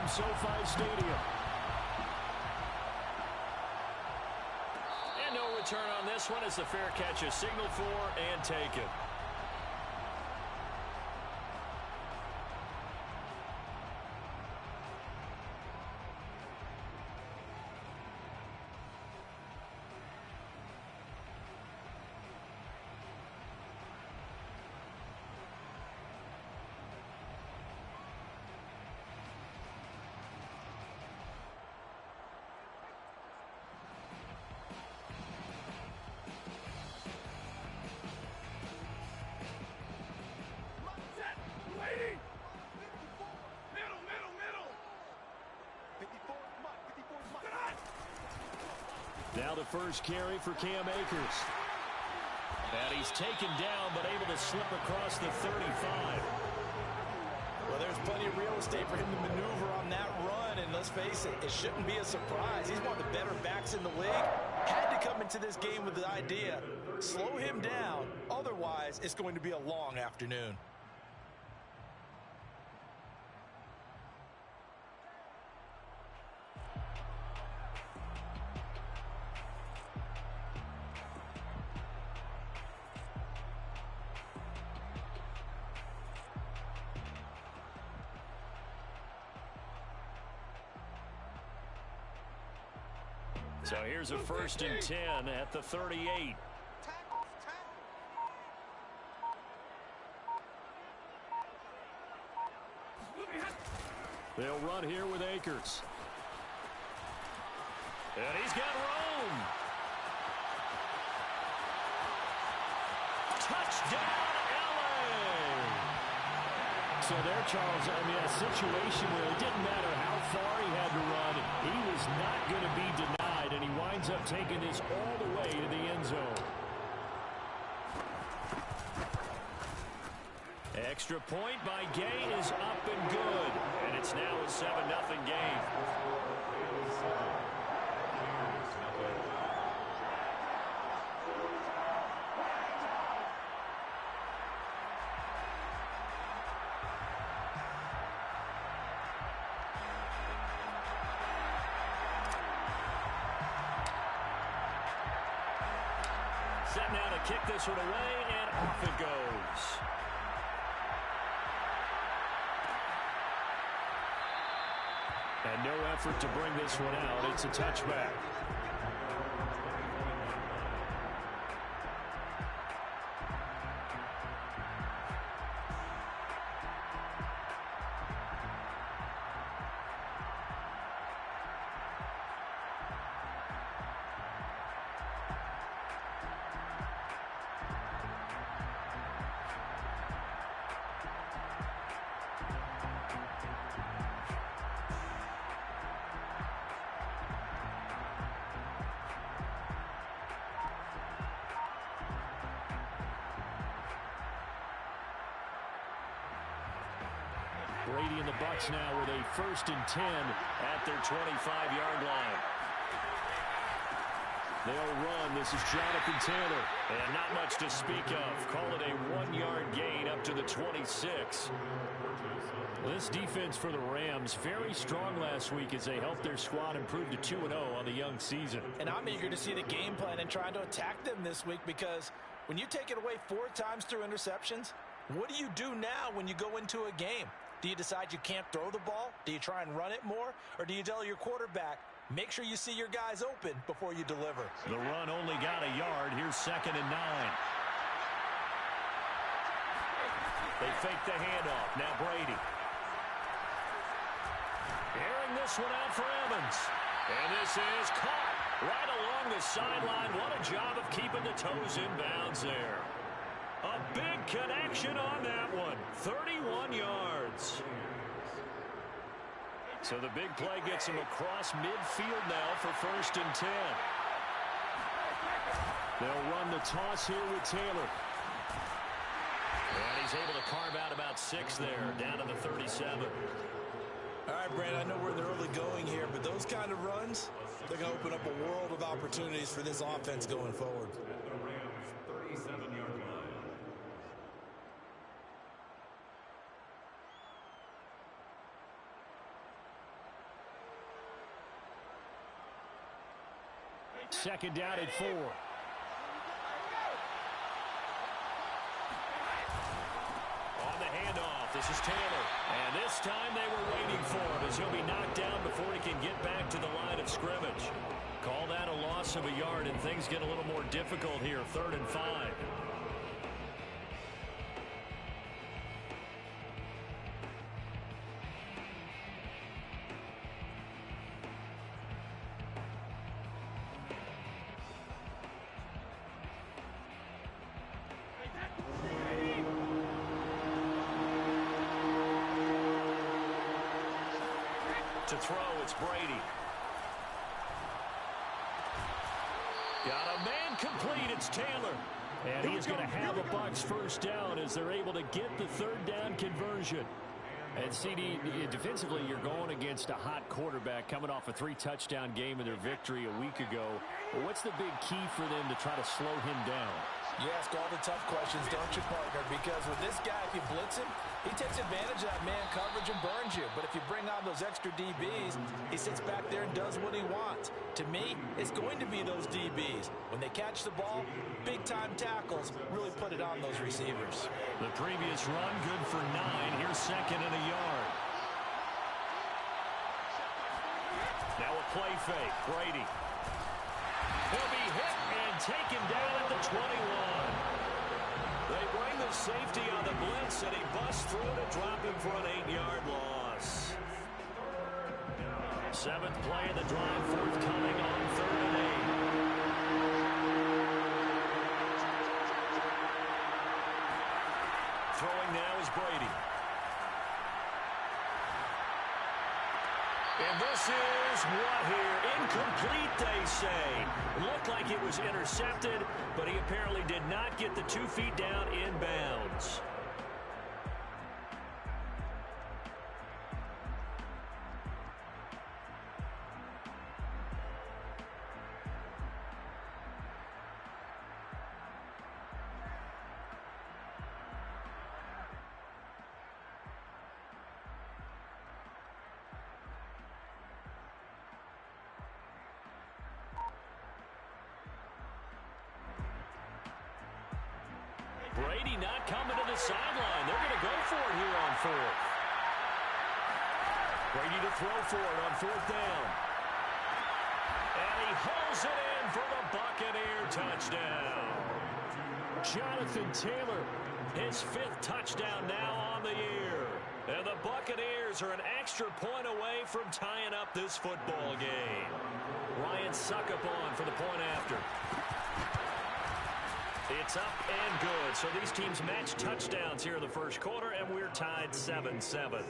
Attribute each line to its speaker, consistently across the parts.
Speaker 1: from SoFi Stadium. And no return on this one as the fair catch is signaled for and taken. Now the first carry for Cam Akers. And he's taken down, but able to slip across the 35.
Speaker 2: Well, there's plenty of real estate for him to maneuver on that run, and let's face it, it shouldn't be a surprise. He's one of the better backs in the league. Had to come into this game with the idea, slow him down, otherwise it's going to be a long afternoon.
Speaker 1: So here's a 1st and 10 at the 38. They'll run here with Akers. And he's got Rome. Touchdown, LA! So there, Charles, I mean, a situation where it didn't matter how far he had to run, he was not going to be denied, and he winds up taking this all the way to the end zone. Extra point by Gay is up and good, and it's now a 7-0 game. Set now to kick this one away, and off it goes. And no effort to bring this one out. It's a touchback. Brady and the Bucs now with a 1st and 10 at their 25-yard line. They'll run. This is Jonathan Taylor. And not much to speak of. Call it a 1-yard gain up to the 26. This defense for the Rams, very strong last week as they helped their squad improve to 2-0 on the young season.
Speaker 2: And I'm eager to see the game plan and trying to attack them this week, because when you take it away 4 times through interceptions, what do you do now when you go into a game? Do you decide you can't throw the ball? Do you try and run it more? Or do you tell your quarterback, make sure you see your guys open before you deliver?
Speaker 1: The run only got a yard. Here's 2nd and 9. They fake the handoff. Now Brady. Airing this one out for Evans. And this is caught right along the sideline. What a job of keeping the toes in bounds there. A big connection on that one. 31 yards. So the big play gets him across midfield now for 1st and 10. They'll run the toss here with Taylor. And he's able to carve out about 6 there, down to the 37.
Speaker 2: All right, Brad, I know we're in the early going here, but those kind of runs, they're going to open up a world of opportunities for this offense going forward.
Speaker 3: At the Rams' 37-yard line.
Speaker 1: second down at 4. On the handoff, this is Taylor. And this time they were waiting for him as he'll be knocked down before he can get back to the line of scrimmage. Call that a loss of a yard, and things get a little more difficult here. 3rd and 5. To throw, it's Brady. Got a man complete, it's Taylor. And he's going to have a Bucs first down as they're able to get the 3rd down conversion. And CD, defensively, you're going against a hot quarterback coming off a 3-touchdown game in their victory a week ago. Well, what's the big key for them to try to slow him down?
Speaker 2: You ask all the tough questions, don't you, partner? Because with this guy, if you blitz him, he takes advantage of that man coverage and burns you. But if you bring on those extra DBs, he sits back there and does what he wants. To me, it's going to be those DBs. When they catch the ball, big-time tackles really put it on those receivers.
Speaker 1: The previous run, good for 9. Here's 2nd and a yard. Now a play fake. Brady. He'll be hit and taken down at the 21. They bring the safety on the blitz, and he busts through to drop him for an 8-yard loss. 7th play of the drive forthcoming on 3rd and 8. Throwing now is Brady. And this is what here? Incomplete, they say. Looked like it was intercepted, but he apparently did not get the 2 feet down inbounds. Brady not coming to the sideline. They're going to go for it here on 4th. Brady to throw for it on 4th down. And he hauls it in for the Buccaneer touchdown. Jonathan Taylor, his 5th touchdown now on the year. And the Buccaneers are an extra point away from tying up this football game. Ryan Succop for the point after. It's up and good. So these teams match touchdowns here in the first quarter, and we're tied 7-7.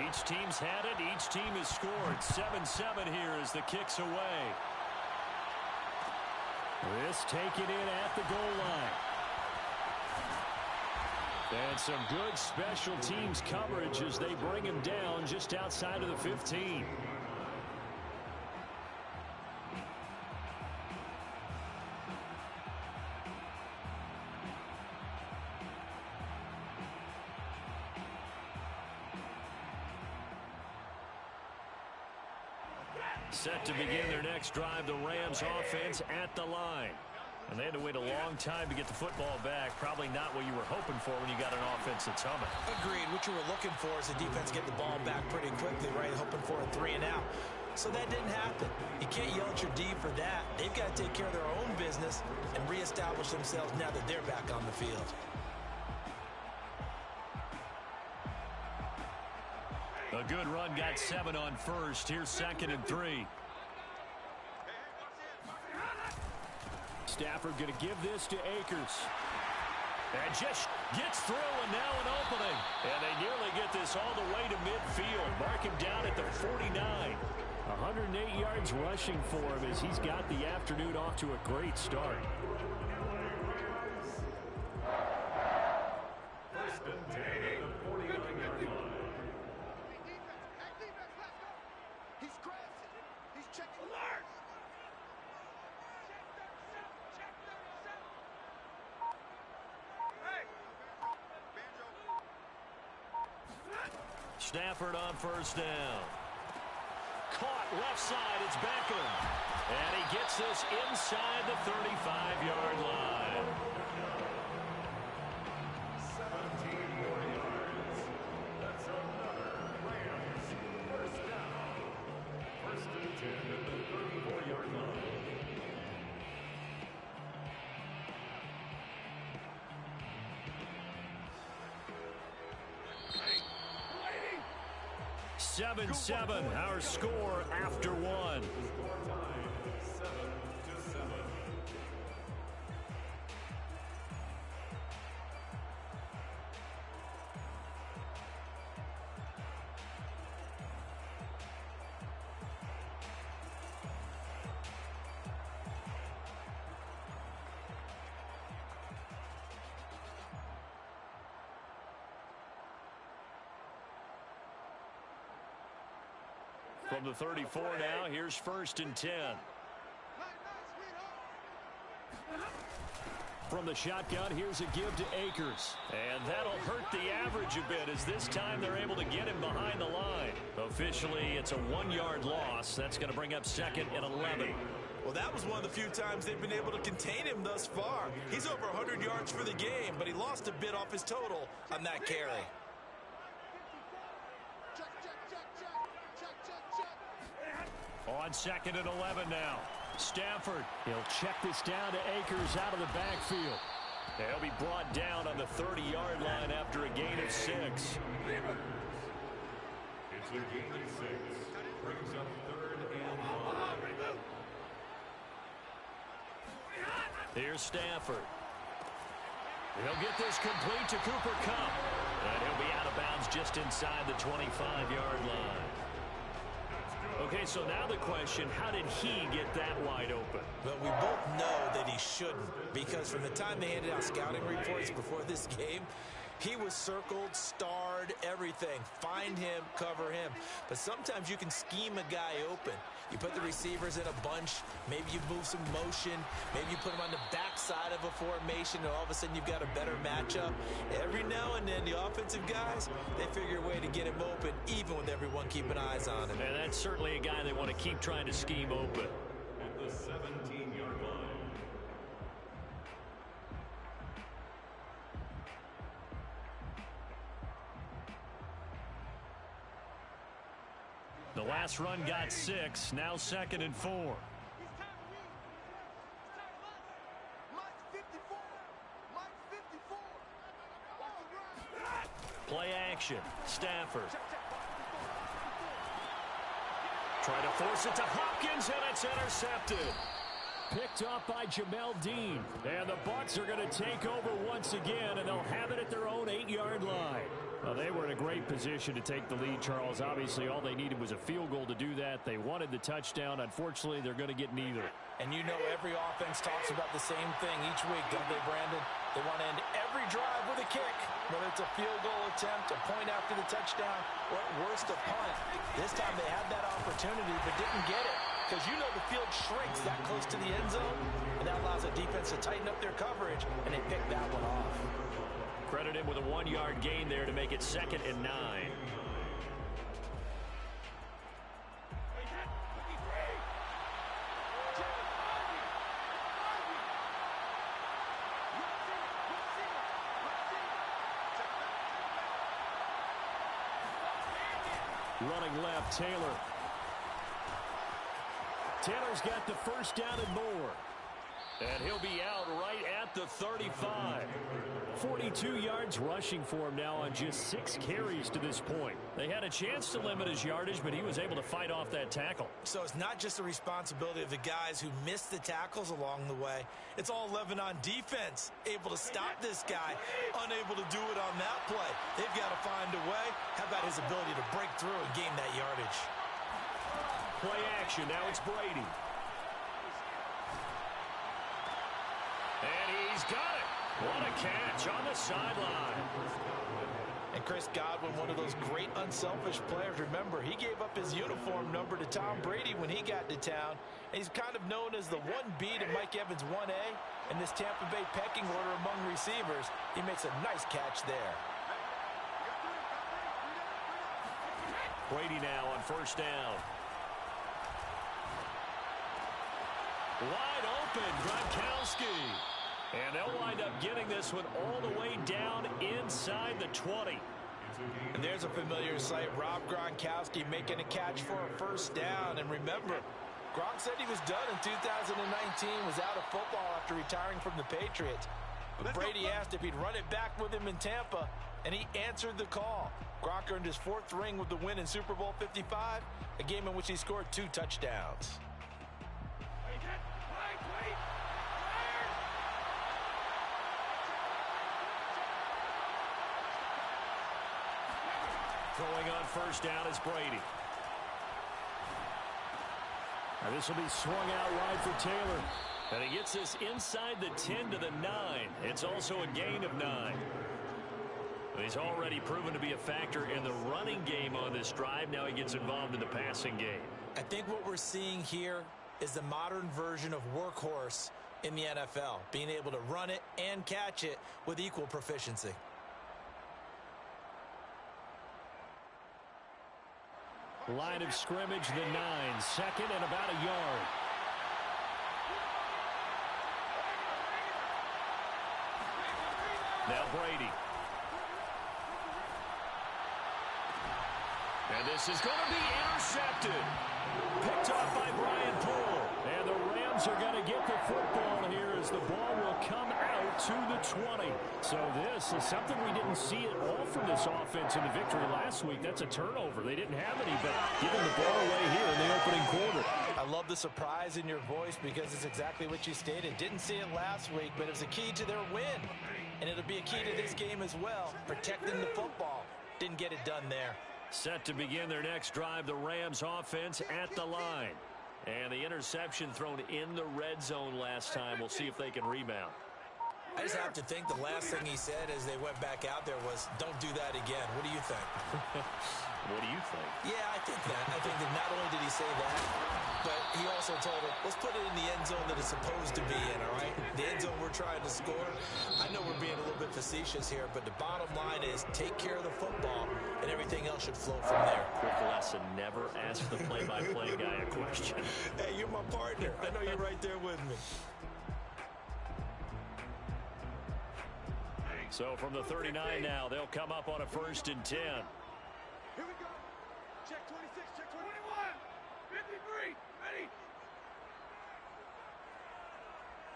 Speaker 1: Each team's had it. Each team has scored. 7-7 here as the kick's away. This taken in at the goal line. And some good special teams coverage as they bring him down just outside of the 15. Set to begin their next drive, the Rams offense at the line. And they had to wait a long time to get the football back. Probably not what you were hoping for when you got an offense that's humming.
Speaker 2: Agreed. What you were looking for is the defense get the ball back pretty quickly, right? Hoping for a 3 and out. So that didn't happen. You can't yell at your D for that. They've got to take care of their own business and reestablish themselves now that they're back on the field.
Speaker 1: A good run, got 7 on first. Here's 2nd and 3. Stafford going to give this to Akers. And just gets through, and now an opening. And they nearly get this all the way to midfield. Mark him down at the 49. 108 yards rushing for him as he's got the afternoon off to a great start.
Speaker 3: First and 10 at the 49-yard line.
Speaker 4: He's crossing. He's checking alert. Hey.
Speaker 1: Stafford on first down. Caught left side. It's Beckham. And he gets this inside the 35-yard line.
Speaker 3: 17 more yards. That's another Rams first down. First and 10 at the 34-yard line.
Speaker 1: 7-7, our score after one.
Speaker 3: Score time 7-7.
Speaker 1: From the 34 now, here's first and 10. From the shotgun, here's a give to Akers. And that'll hurt the average a bit as this time they're able to get him behind the line. Officially, it's a 1-yard loss. That's going to bring up second and 11.
Speaker 2: Well, that was one of the few times they've been able to contain him thus far. He's over 100 yards for the game, but he lost a bit off his total on that carry.
Speaker 1: On second and 11 now. Stafford, he'll check this down to Akers out of the backfield. He'll be brought down on the 30-yard line after a gain of 6.
Speaker 3: It's a gain of 6. Brings up third and 1.
Speaker 1: Here's Stafford. He'll get this complete to Cooper Kupp. And he'll be out of bounds just inside the 25-yard line. Okay, so now the question, how did he get that wide open?
Speaker 2: Well, we both know that he shouldn't, because from the time they handed out scouting reports before this game, he was circled, starred, everything. Find him, cover him. But sometimes you can scheme a guy open. You put the receivers in a bunch. Maybe you move some motion. Maybe you put them on the backside of a formation, and all of a sudden you've got a better matchup. Every now and then, the offensive guys, they figure a way to get him open, even with everyone keeping eyes on him.
Speaker 1: And that's certainly a guy they want to keep trying to scheme open.
Speaker 3: At the 17-yard line.
Speaker 1: The last run got 6, now second and 4. Play action. Stafford. Try to force it to Hopkins, and it's intercepted. Picked off by Jamel Dean. And the Bucs are going to take over once again, and they'll have it at their own 8-yard line. Well, they were in a great position to take the lead, Charles. Obviously, all they needed was a field goal to do that. They wanted the touchdown. Unfortunately, they're going to get neither.
Speaker 2: And you know every offense talks about the same thing each week, don't they, Brandon? They want to end every drive with a kick, whether it's a field goal attempt, a point after the touchdown, or at worst, a punt. This time they had that opportunity but didn't get it, because you know the field shrinks that close to the end zone, and that allows the defense to tighten up their coverage, and they picked that one off.
Speaker 1: Credit him with a 1-yard gain there to make it second and 9. Running left, Taylor. Taylor's got the first down and more. And he'll be out right at the 35. 42 yards rushing for him now on just 6 carries to this point. They had a chance to limit his yardage, but he was able to fight off that tackle.
Speaker 2: So it's not just the responsibility of the guys who missed the tackles along the way. It's all 11 on defense, able to stop this guy, unable to do it on that play. They've got to find a way. How about his ability to break through and gain that yardage?
Speaker 1: Play action. Now it's Brady. And he's got it. What a catch on the sideline.
Speaker 2: And Chris Godwin, one of those great unselfish players. Remember, he gave up his uniform number to Tom Brady when he got to town. And he's kind of known as the 1B to Mike Evans 1A in this Tampa Bay pecking order among receivers. He makes a nice catch there.
Speaker 1: Brady now on first down. Wide open, Gronkowski. And they'll wind up getting this one all the way down inside the 20.
Speaker 2: And there's a familiar sight. Rob Gronkowski making a catch for a first down. And remember, Gronk said he was done in 2019, was out of football after retiring from the Patriots. But Brady asked if he'd run it back with him in Tampa, and he answered the call. Gronk earned his 4th ring with the win in Super Bowl 55, a game in which he scored 2 touchdowns.
Speaker 1: Throwing on first down is Brady. And this will be swung out wide for Taylor. And he gets this inside the 10 to the 9. It's also a gain of 9. He's already proven to be a factor in the running game on this drive. Now he gets involved in the passing game.
Speaker 2: I think what we're seeing here is the modern version of workhorse in the NFL, being able to run it and catch it with equal proficiency.
Speaker 1: Line of scrimmage, the 9. Second and about a yard. Now Brady. And this is going to be intercepted. Picked off by Brian Poole. And the Rams are going to get the football here as the ball will come out to the 20. So this is something we didn't see at all from this offense in the victory last week. That's a turnover. They didn't have any, but giving the ball away here in the opening quarter.
Speaker 2: I love the surprise in your voice because it's exactly what you stated. Didn't see it last week, but it was a key to their win. And it'll be a key to this game as well, protecting the football. Didn't get it done there.
Speaker 1: Set to begin their next drive, the Rams offense at the line. And the interception thrown in the red zone last time. We'll see if they can rebound.
Speaker 2: I just have to think the last thing he said as they went back out there was, don't do that again. What do you think?
Speaker 1: What do you think?
Speaker 2: Yeah, I think that. I think that not only did he say that, but he also told him, let's put it in the end zone that it's supposed to be in, all right? The end zone we're trying to score. I know we're being a little bit facetious here, but the bottom line is take care of the football, and everything else should flow from there.
Speaker 1: Quick lesson, never ask the play-by-play guy a question.
Speaker 2: Hey, you're my partner. I know you're right there with me.
Speaker 1: So from the 39 now, they'll come up on a 1st and 10.
Speaker 4: Here we go. Check 26, check 21. 53, ready.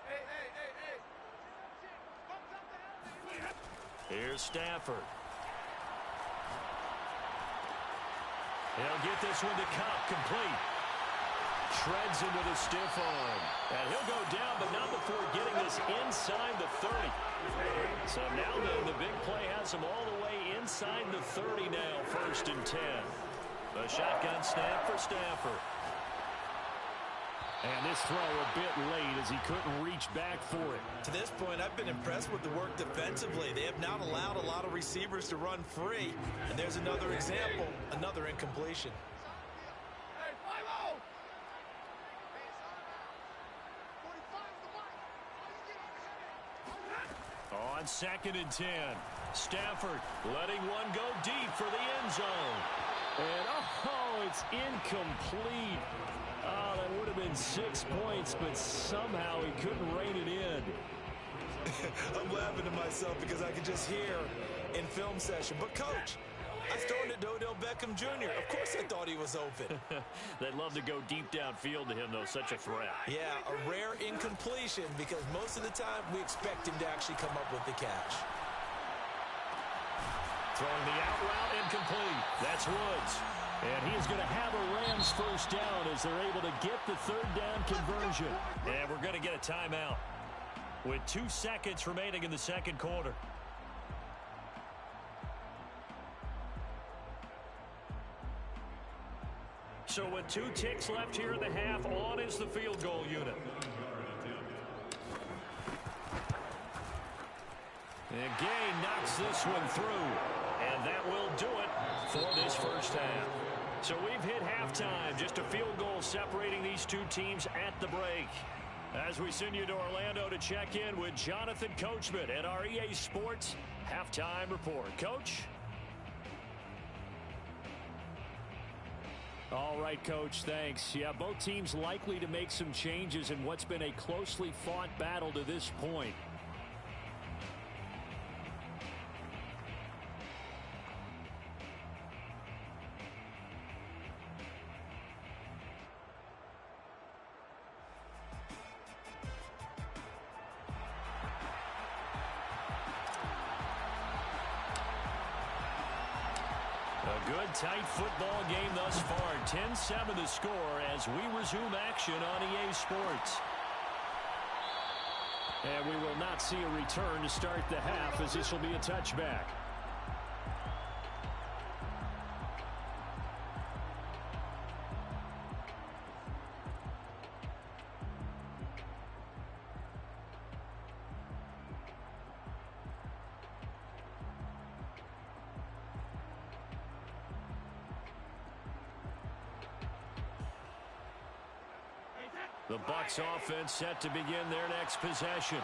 Speaker 4: Hey.
Speaker 1: Here's Stafford. He'll get this one to Cup, complete. Shreds him with a stiff arm. And he'll go down, but not before getting this inside the 30. So now then, the big play has him all the way inside the 30 now, 1st and 10. A shotgun snap for Stafford. And this throw a bit late as he couldn't reach back for it.
Speaker 2: To this point, I've been impressed with the work defensively. They have not allowed a lot of receivers to run free. And there's another example, another incompletion.
Speaker 4: Hey, 5-0.
Speaker 1: On 2nd and 10, Stafford letting one go deep for the end zone. And, oh, it's incomplete. Oh, that would have been 6 points, but somehow he couldn't rein it in.
Speaker 2: I'm laughing to myself because I can just hear in film session. But, Coach, I was throwing it to Odell Beckham Jr. Of course I thought he was open.
Speaker 1: They'd love to go deep downfield to him, though. Such a threat.
Speaker 2: Yeah, a rare incompletion because most of the time we expect him to actually come up with the catch.
Speaker 1: Throwing the out route incomplete. That's Woods. And he is going to have a Rams 1st down as they're able to get the 3rd down conversion. And we're going to get a timeout with 2 seconds remaining in the 2nd quarter. So with 2 ticks left here in the half, on is the field goal unit. And Gay knocks this one through. And that will do it for this 1st half. So we've hit halftime. Just a field goal separating these 2 teams at the break. As we send you to Orlando to check in with Jonathan Coachman at our EA Sports Halftime Report. Coach? All right, Coach, thanks. Yeah, both teams likely to make some changes in what's been a closely fought battle to this point. A good, tight football game thus far. 10-7 the score as we resume action on EA Sports. And we will not see a return to start the half, as this will be a touchback. The Bucs offense set to begin their next possession.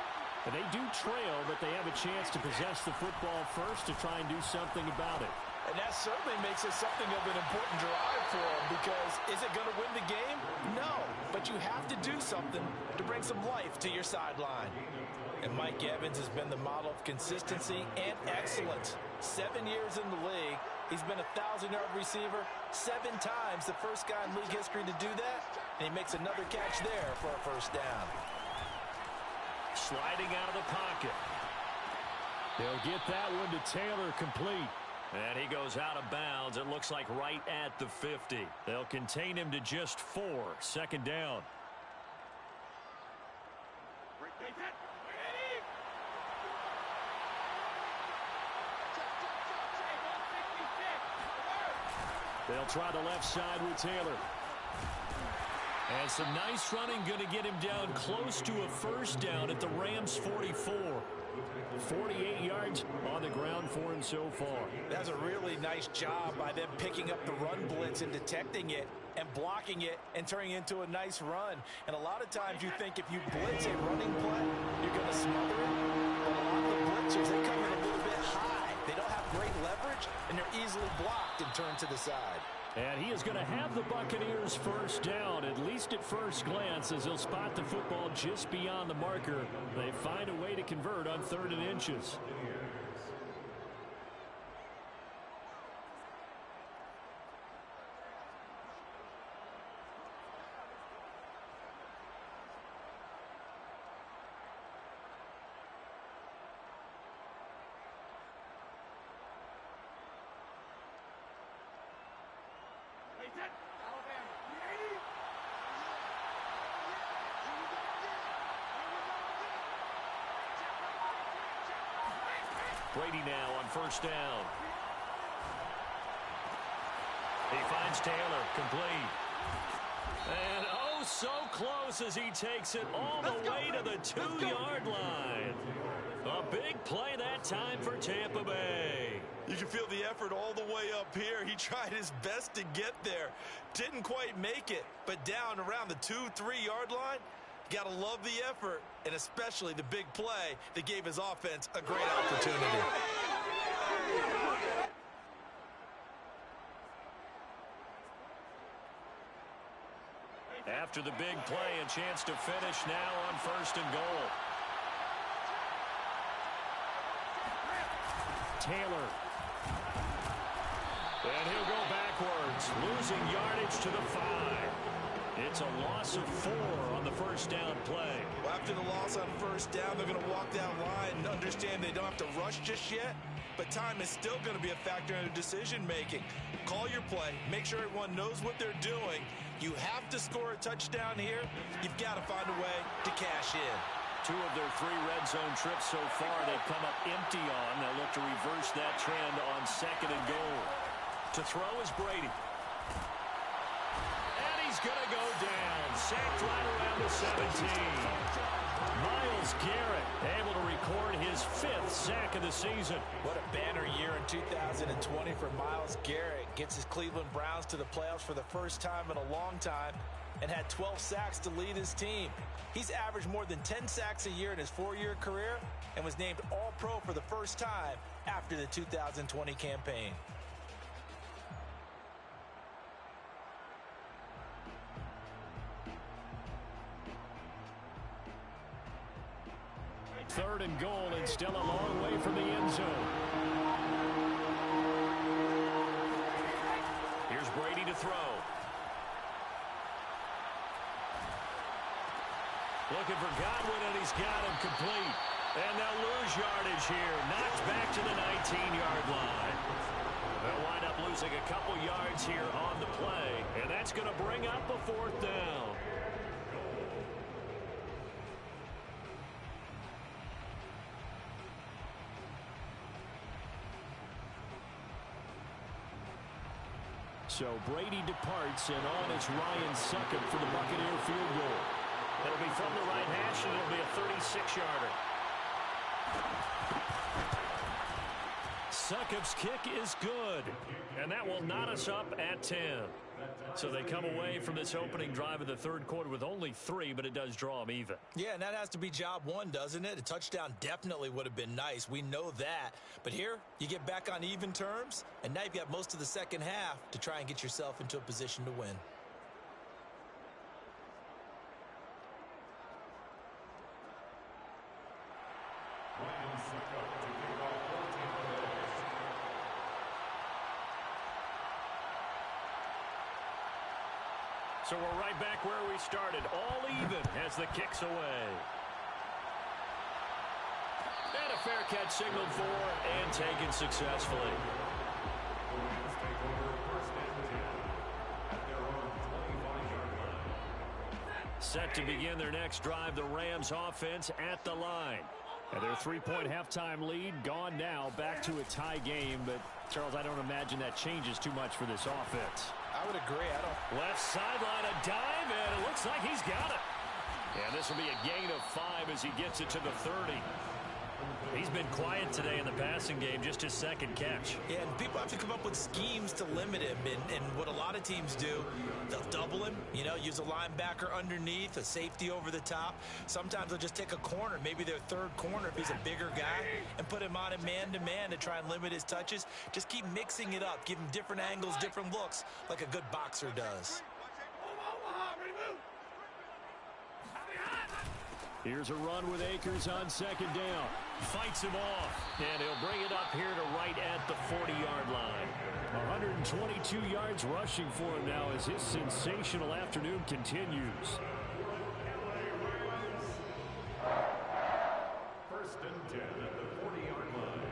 Speaker 1: And they do trail, but they have a chance to possess the football first to try and do something about it.
Speaker 2: And that certainly makes it something of an important drive for them, because is it going to win the game? No, but you have to do something to bring some life to your sideline. And Mike Evans has been the model of consistency and excellence. 7 years in the league. He's been a 1,000-yard receiver 7 times, the first guy in league history to do that. And he makes another catch there for a first down.
Speaker 1: Sliding out of the pocket. They'll get that one to Taylor, complete. And he goes out of bounds, it looks like right at the 50. They'll contain him to just 4. Second down. They'll try the left side with Taylor. And some nice running, going to get him down close to a first down at the Rams' 44. 48 yards on the ground for him so far.
Speaker 2: That's a really nice job by them picking up the run blitz and detecting it and blocking it and turning it into a nice run. And a lot of times you think if you blitz a running play, you're going to smother it. But a lot of the blitzers, they come in a little bit high. They don't have great leverage, and they're easily blocked and turned to the side.
Speaker 1: And he is going to have the Buccaneers first down, at least at first glance, as he'll spot the football just beyond the marker. They find a way to convert on 3rd and inches. Brady now on first down. He finds Taylor, complete. And oh, so close as he takes it all the way to the 2-yard line. A big play that time for Tampa Bay.
Speaker 5: You can feel the effort all the way up here. He tried his best to get there. Didn't quite make it, but down around the 2-3-yard line, got to love the effort, and especially the big play that gave his offense a great opportunity.
Speaker 1: After the big play, a chance to finish now on 1st and goal. Taylor. And he'll go backwards, losing yardage to the 5. It's a loss of 4 on the first down play.
Speaker 5: Well, after the loss on first down, they're going to walk that line and understand they don't have to rush just yet, but time is still going to be a factor in their decision-making. Call your play. Make sure everyone knows what they're doing. You have to score a touchdown here. You've got to find a way to cash in.
Speaker 1: 2 of their 3 red zone trips so far they've come up empty on. They'll look to reverse that trend on 2nd and goal. To throw is Brady. And he's going to go down. Sacked right around the 17. Myles Garrett able to record his 5th sack of the season.
Speaker 2: What a banner year in 2020 for Myles Garrett. Gets his Cleveland Browns to the playoffs for the first time in a long time and had 12 sacks to lead his team. He's averaged more than 10 sacks a year in his 4-year career and was named All-Pro for the first time after the 2020 campaign.
Speaker 1: and goal and still a long way from the end zone. Here's Brady to throw. Looking for Godwin, and he's got him complete. And they'll lose yardage here. Knocked back to the 19-yard line. They'll wind up losing a couple yards here on the play, and that's going to bring up a 4th down. So Brady departs, and on is Ryan Succop for the Buccaneer field goal. It'll be from the right hash, and it'll be a 36-yarder. Succop's kick is good, and that will knot us up at 10. So they come away from this opening drive of the third quarter with only 3, but it does draw them even.
Speaker 2: Yeah, and that has to be job 1, doesn't it? A touchdown definitely would have been nice. We know that. But here, you get back on even terms, and now you've got most of the second half to try and get yourself into a position to win.
Speaker 1: So we're right back where we started, all even as the kick's away. And a fair catch signaled for and taken successfully. Set to begin their next drive, the Rams offense at the line. And their 3-point halftime lead gone now, back to a tie game. But, Charles, I don't imagine that changes too much for this offense.
Speaker 2: I would agree.
Speaker 1: Left sideline, a dive, and it looks like he's got it. And this will be a gain of 5 as he gets it to the 30. He's been quiet today in the passing game, just his second catch.
Speaker 2: Yeah, and people have to come up with schemes to limit him. And what a lot of teams do, they'll double him, use a linebacker underneath, a safety over the top. Sometimes they'll just take a corner, maybe their third corner if he's a bigger guy, and put him on a man-to-man to try and limit his touches. Just keep mixing it up, give him different angles, different looks, like a good boxer does.
Speaker 1: Here's a run with Akers on second down. Fights him off, and he'll bring it up here to right at the 40-yard line. 122 yards rushing for him now as his sensational afternoon continues.
Speaker 3: First and 10 at the 40-yard line.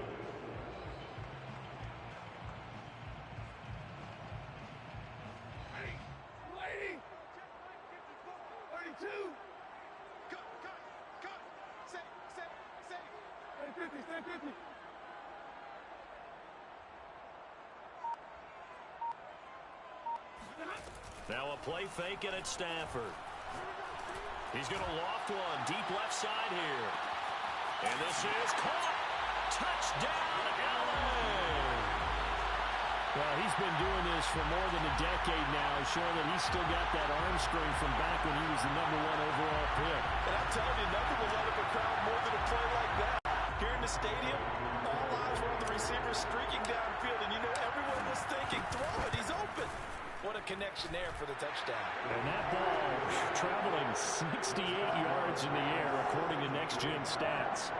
Speaker 4: Lady! 32! Stay 50.
Speaker 1: Now a play fake, and it's Stafford. He's going to loft one deep left side here. And this is caught. Touchdown, LA! Well, he's been doing this for more than a decade now, showing that he's still got that arm strength from back when he was the #1 overall pick.
Speaker 5: And I'm telling you, nothing will light up a crowd more than a play like that. Here in the stadium, all eyes were on the receiver streaking downfield, and everyone was thinking, throw it, he's open.
Speaker 2: What a connection there for the touchdown.
Speaker 1: And that ball traveling 68 yards in the air, according to Next Gen Stats.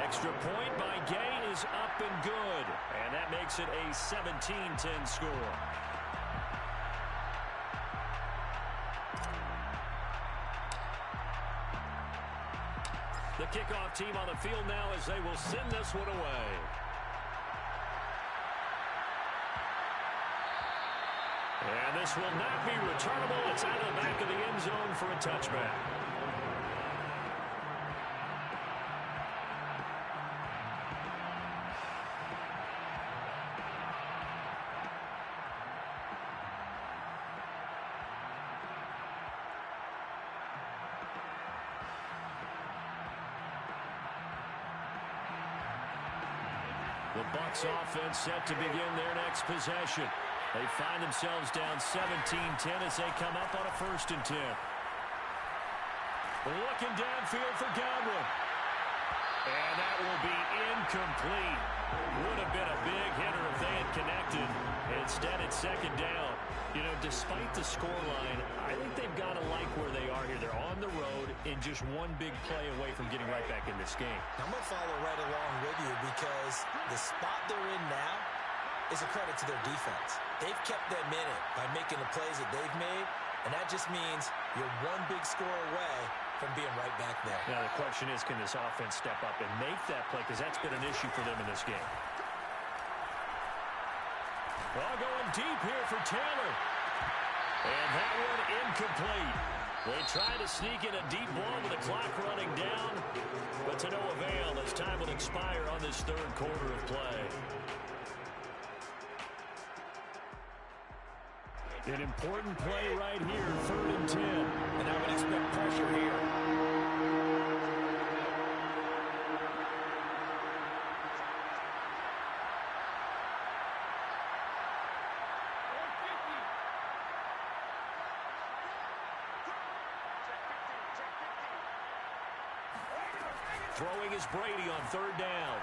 Speaker 1: Extra point by Gay is up and good. And that makes it a 17-10 score. The kickoff team on the field now as they will send this one away. And this will not be returnable. It's out of the back of the end zone for a touchback. The Bucs offense set to begin their next possession. They find themselves down 17-10 as they come up on a 1st and 10. Looking downfield for Gotw. And that will be incomplete. Would have been a big hitter if they had connected. Instead, it's second down. You know, despite the scoreline, I think they've got to like where they are here. They're on the road and just one big play away from getting right back in this game.
Speaker 2: I'm going to follow right along with you because the spot they're in now is a credit to their defense. They've kept them in it by making the plays that they've made, and that just means you're one big score away from being right back there.
Speaker 1: Now, the question is, can this offense step up and make that play? Because that's been an issue for them in this game. Ball going deep here for Taylor. And that one incomplete. They try to sneak in a deep ball with the clock running down, but to no avail as time will expire on this third quarter of play. An important play right here, 3rd and 10.
Speaker 2: And I would expect pressure here.
Speaker 1: Throwing is Brady on 3rd down.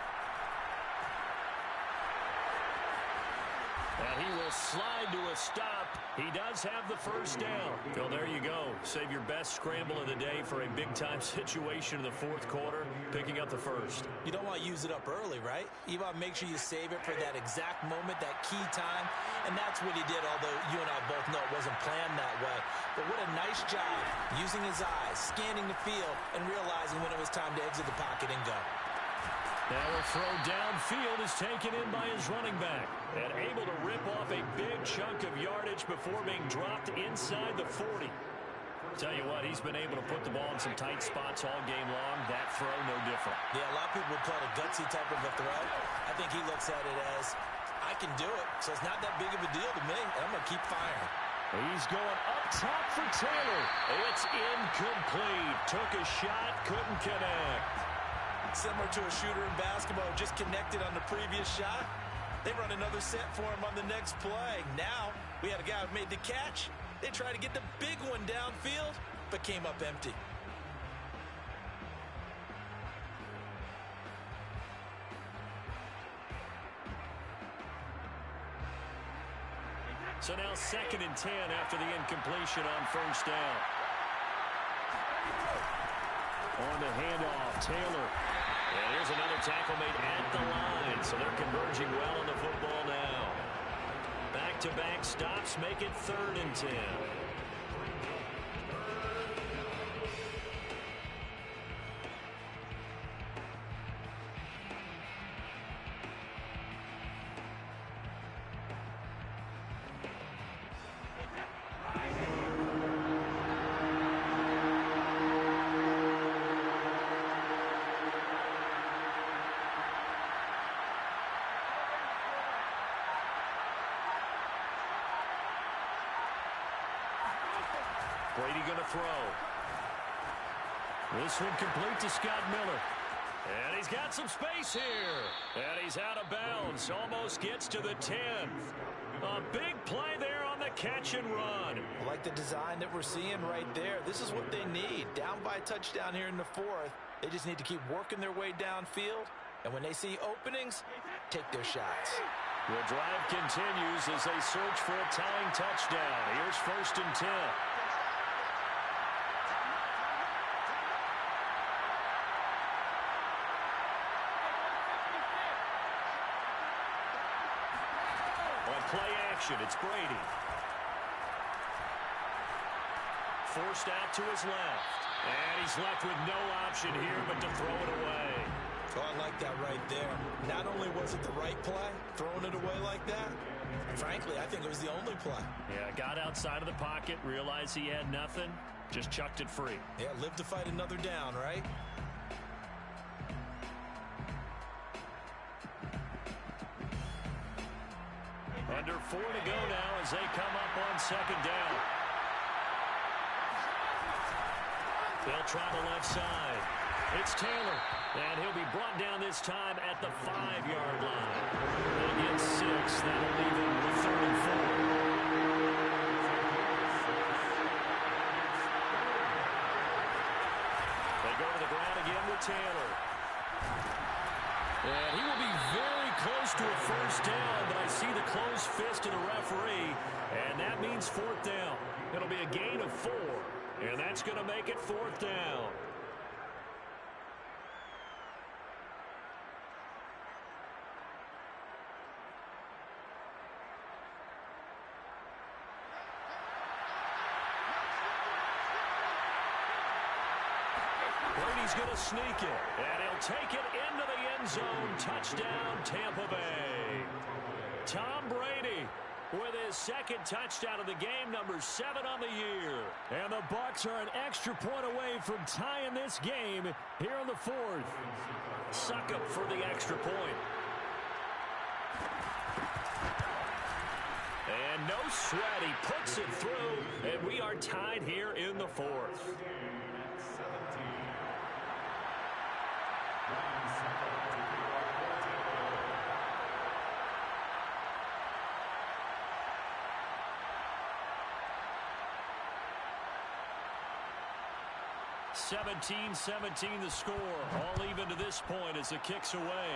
Speaker 1: And he will slide to a stop. He does have the first down. Phil, there you go. Save your best scramble of the day for a big-time situation in the 4th quarter, picking up the first.
Speaker 2: You don't want to use it up early, right? You want to make sure you save it for that exact moment, that key time. And that's what he did, although you and I both know it wasn't planned that way. But what a nice job using his eyes, scanning the field, and realizing when it was time to exit the pocket and go.
Speaker 1: Now a throw downfield is taken in by his running back. And able to rip off a big chunk of yardage before being dropped inside the 40. Tell you what, he's been able to put the ball in some tight spots all game long. That throw, no different.
Speaker 2: Yeah, a lot of people would call it a gutsy type of a throw. I think he looks at it as, I can do it, so it's not that big of a deal to me, and I'm going to keep firing.
Speaker 1: He's going up top for Taylor. It's incomplete. Took a shot, couldn't connect.
Speaker 2: Similar to a shooter in basketball, just connected on the previous shot. They run another set for him on the next play. Now, we had a guy who made the catch. They tried to get the big one downfield, but came up empty.
Speaker 1: So now 2nd and 10 after the incompletion on 1st down. On the handoff, Taylor. And here's another tackle made at the line. So they're converging well on the football now. Back-to-back stops make it 3rd and 10. Brady going to throw. This one complete to Scott Miller. And he's got some space here. And he's out of bounds. Almost gets to the 10. A big play there on the catch and run.
Speaker 2: I like the design that we're seeing right there. This is what they need. Down by a touchdown here in the 4th. They just need to keep working their way downfield. And when they see openings, take their shots.
Speaker 1: The drive continues as they search for a tying touchdown. Here's 1st and 10. Play action, it's Brady. Forced out to his left. And he's left with no option here but to throw it away.
Speaker 2: Oh, I like that right there. Not only was it the right play, throwing it away like that, frankly, I think it was the only play.
Speaker 1: Yeah, got outside of the pocket, realized he had nothing, just chucked it free.
Speaker 2: Yeah, live to fight another down, right?
Speaker 1: Under 4 to go now as they come up on 2nd down. They'll try the left side. It's Taylor, and he'll be brought down this time at the 5-yard line. They'll get 6. That'll leave him with 3rd and 4. They go to the ground again with Taylor. And he will be very close close to a first down, but I see the closed fist of the referee, and that means fourth down. It'll be a gain of 4, and that's going to make it fourth down. Brady's going to sneak it, and he'll take it into the end zone. Touchdown, Tampa Bay. Tom Brady with his second touchdown of the game, number 7 on the year. And the Bucs are an extra point away from tying this game here in the 4th. Succop for the extra point. And no sweat, he puts it through, and we are tied here in the 4th. 17-17 the score. All even to this point as the kick's away.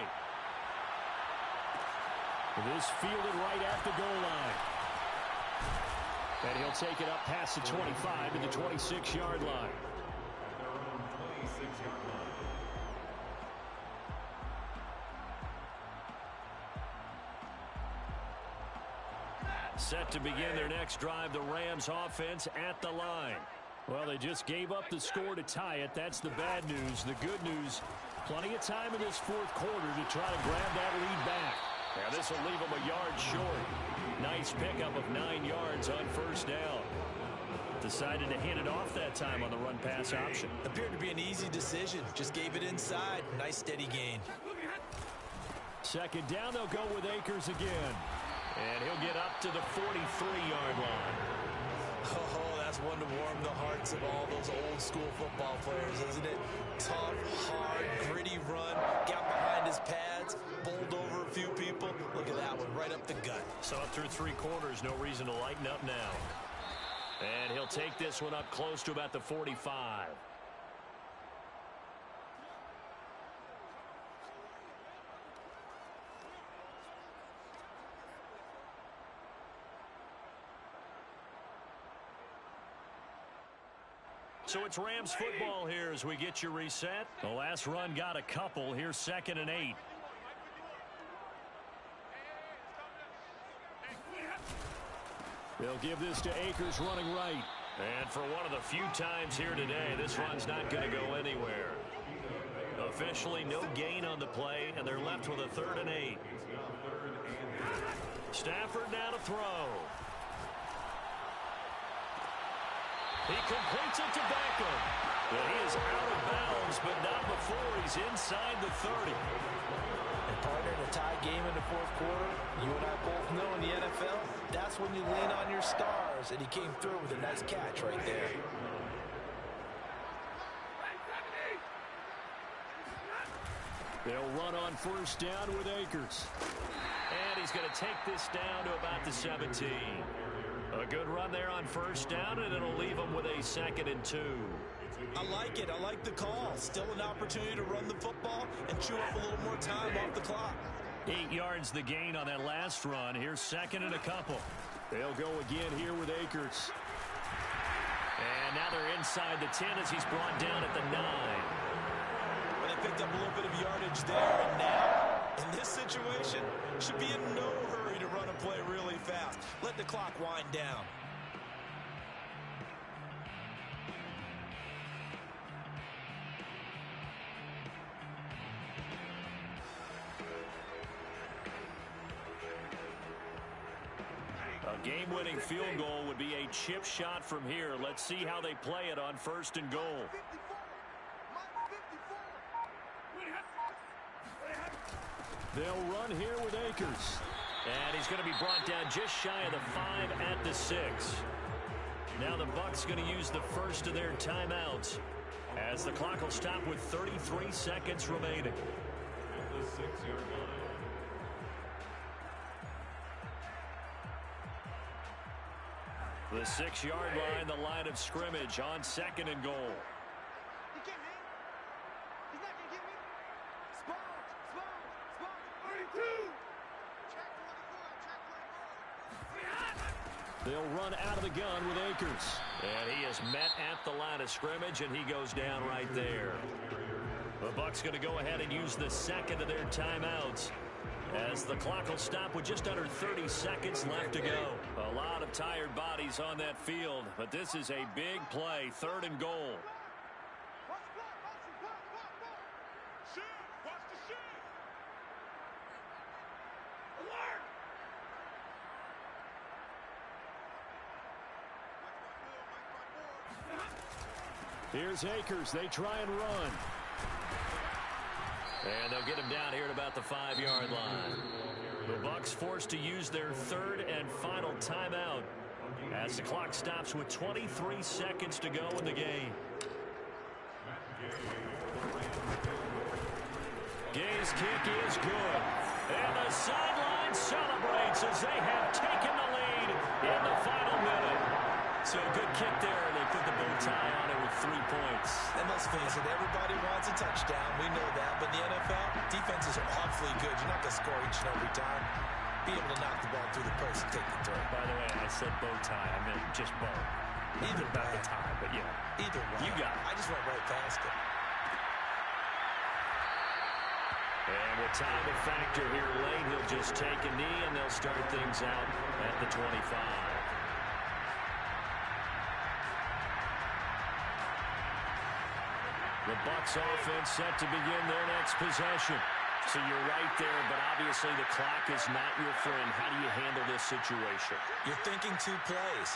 Speaker 1: This fielded right at the goal line. And he'll take it up past the 25 to the 26-yard line. Set to begin their next drive, the Rams offense at the line. Well, they just gave up the score to tie it. That's the bad news. The good news, plenty of time in this 4th quarter to try to grab that lead back. Now this will leave them a yard short. Nice pickup of 9 yards on first down. Decided to hand it off that time on the run-pass option.
Speaker 2: Appeared to be an easy decision. Just gave it inside. Nice steady gain.
Speaker 1: Second down, they'll go with Akers again. And he'll get up to the 43-yard line.
Speaker 2: Oh, that's one to warm the hearts of all those old-school football players, isn't it? Tough, hard, gritty run. Got behind his pads, bowled over a few people. Look at that one, right up the gut.
Speaker 1: Saw it through 3 quarters. No reason to lighten up now. And he'll take this one up close to about the 45. So it's Rams football here as we get you reset. The last run got a couple. Here's 2nd and 8. They'll give this to Akers running right. And for one of the few times here today, this run's not going to go anywhere. Officially no gain on the play, and they're left with a 3rd and 8. Stafford now to throw. He completes it to Beckham. Well, he is out of bounds, but not before he's inside the 30.
Speaker 2: And partner, in a tie game in the 4th quarter, you and I both know in the NFL, that's when you lean on your stars, and he came through with a nice catch right there.
Speaker 1: They'll run on first down with Akers. And he's going to take this down to about the 17. A good run there on first down, and it'll leave him with a 2nd and 2.
Speaker 5: I like it. I like the call. Still an opportunity to run the football and chew up a little more time off the clock.
Speaker 1: 8 yards the gain on that last run. Here's 2nd and a couple. They'll go again here with Akers. And now they're inside the 10 as he's brought down at the 9.
Speaker 5: Well, they picked up a little bit of yardage there, and now, in this situation, should be in no hurry to run a play really fast. Let the clock wind down.
Speaker 1: A game-winning field goal would be a chip shot from here. Let's see how they play it on 1st and goal. They'll run here with Akers. And he's going to be brought down just shy of the 5 at the 6. Now the Bucs going to use the first of their timeouts as the clock will stop with 33 seconds remaining. The 6-yard line, the line of scrimmage on 2nd and goal.
Speaker 4: He can't hit. He's not going to get me. Sponge, sponge, sponge. 32.
Speaker 1: They'll run out of the gun with Akers. And he is met at the line of scrimmage, and he goes down right there. The Bucs going to go ahead and use the second of their timeouts, as the clock will stop with just under 30 seconds left to go. A lot of tired bodies on that field, but this is a big play, 3rd and goal. Here's Akers. They try and run. And they'll get him down here at about the 5-yard line. The Bucs forced to use their 3rd and final timeout as the clock stops with 23 seconds to go in the game. Gay's kick is good. And the sideline celebrates as they have taken the lead in the final minute. So good kick there. They put the bow tie on it with 3 points.
Speaker 2: And let's face it, everybody wants a touchdown. We know that. But in the NFL, defenses are awfully good. You're not going to score each and every time. Be able to knock the ball through the post and take the throw.
Speaker 1: By the way, I said bow tie. I meant just bow.
Speaker 2: Either
Speaker 1: about
Speaker 2: way.
Speaker 1: the tie, but yeah.
Speaker 2: Either way.
Speaker 1: You got it.
Speaker 2: I just went right past it.
Speaker 1: And with time a factor here late, he'll just take a knee, and they'll start things out at the 25. The Bucs offense set to begin their next possession. So you're right there, but obviously the clock is not your friend. How do you handle this situation?
Speaker 2: You're thinking 2 plays.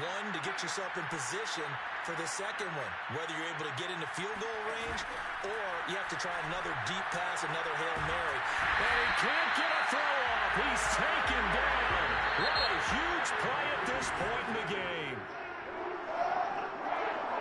Speaker 2: One, to get yourself in position for the second one, whether you're able to get into field goal range or you have to try another deep pass, another Hail Mary.
Speaker 1: And he can't get a throw off. He's taken down. What a huge play at this point in the game.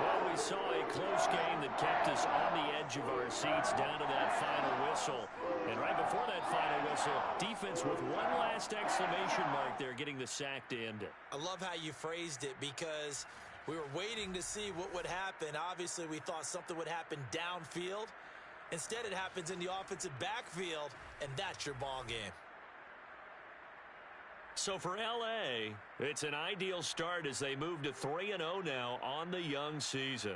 Speaker 1: Well, we saw a close game that kept us on the edge of our seats down to that final whistle. And right before that final whistle, defense with one last exclamation mark there, getting the sack to end it.
Speaker 2: I love how you phrased it, because we were waiting to see what would happen. Obviously, we thought something would happen downfield. Instead, it happens in the offensive backfield, and that's your ball game.
Speaker 1: So for L.A., it's an ideal start as they move to 3-0 now on the young season.